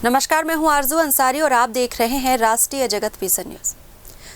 नमस्कार, मैं हूं आरजू अंसारी और आप देख रहे हैं राष्ट्रीय जगत विजन न्यूज।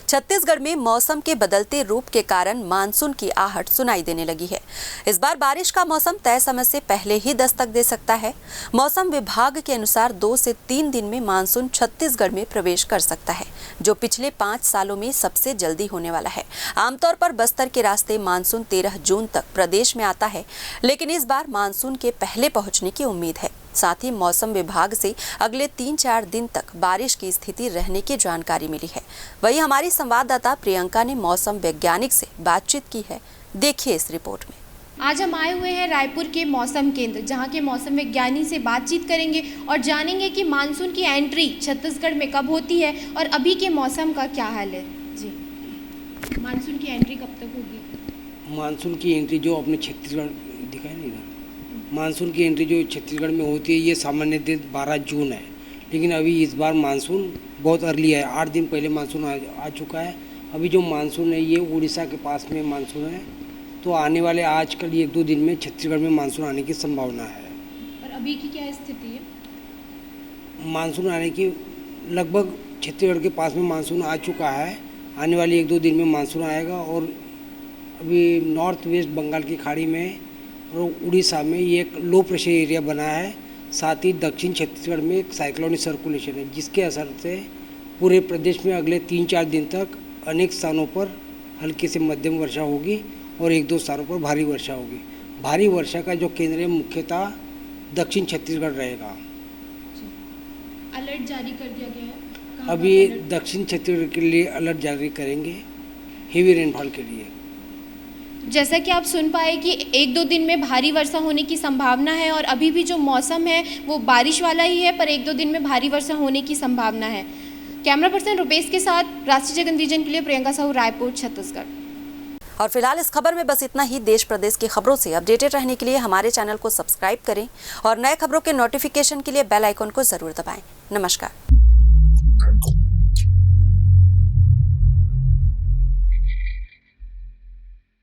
छत्तीसगढ़ में मौसम के बदलते रूप के कारण मानसून की आहट सुनाई देने लगी है। इस बार बारिश का मौसम तय समय से पहले ही दस्तक दे सकता है। मौसम विभाग के अनुसार 2 से 3 दिन में मानसून छत्तीसगढ़ में प्रवेश कर सकता है, जो पिछले 5 सालों में सबसे जल्दी होने वाला है। आमतौर पर बस्तर के रास्ते मानसून 13 जून तक प्रदेश में आता है, लेकिन इस बार मानसून के पहले पहुंचने की उम्मीद है। साथ ही मौसम विभाग से अगले 3-4 दिन तक बारिश की स्थिति रहने की जानकारी मिली है। वहीं हमारी संवाददाता प्रियंका ने मौसम वैज्ञानिक से बातचीत की है। देखिए इस रिपोर्ट में। आज हम आए हुए हैं रायपुर के मौसम केंद्र, जहां के मौसम वैज्ञानिक से बातचीत करेंगे और जानेंगे कि मानसून की एंट्री छत्तीसगढ़ में कब होती है और अभी के मौसम का क्या हाल है। जी, मानसून की एंट्री कब तक होगी? मानसून की एंट्री जो अपने छत्तीसगढ़ दिखाई नहीं ना, मानसून की एंट्री जो छत्तीसगढ़ में होती है ये सामान्य दिन 12 जून है, लेकिन अभी इस बार मानसून बहुत अर्ली है। 8 दिन पहले मानसून आ चुका है। अभी जो मानसून है ये उड़ीसा के पास में मानसून है, तो आने वाले आजकल 1-2 दिन में छत्तीसगढ़ में मानसून आने की संभावना है। और अभी की क्या स्थिति है? मानसून आने की लगभग छत्तीसगढ़ के पास में मानसून आ चुका है। आने वाले 1-2 दिन में मानसून आएगा और अभी नॉर्थ वेस्ट बंगाल की खाड़ी में और उड़ीसा में ये एक लो प्रेशर एरिया बना है। साथ ही दक्षिण छत्तीसगढ़ में एक साइक्लोनिक सर्कुलेशन है, जिसके असर से पूरे प्रदेश में अगले 3-4 दिन तक अनेक स्थानों पर हल्की से मध्यम वर्षा होगी और 1-2 स्थानों पर भारी वर्षा होगी। भारी वर्षा का जो केंद्र है मुख्यतः दक्षिण छत्तीसगढ़ रहेगा। अलर्ट जारी कर दिया गया है? अभी दक्षिण छत्तीसगढ़ के लिए अलर्ट जारी करेंगे हेवी रेनफॉल के लिए। जैसा कि आप सुन पाए कि 1-2 दिन में भारी वर्षा होने की संभावना है और अभी भी जो मौसम है वो बारिश वाला ही है, पर 1-2 दिन में भारी वर्षा होने की संभावना है। कैमरा पर्सन रुपेश के साथ राष्ट्रीय जगत विजन के लिए प्रियंका साहू, रायपुर, छत्तीसगढ़। और फिलहाल इस खबर में बस इतना ही। देश प्रदेश की खबरों से अपडेटेड रहने के लिए हमारे चैनल को सब्सक्राइब करें और नए खबरों के नोटिफिकेशन के लिए बेल आइकन को जरूर दबाएं। नमस्कार।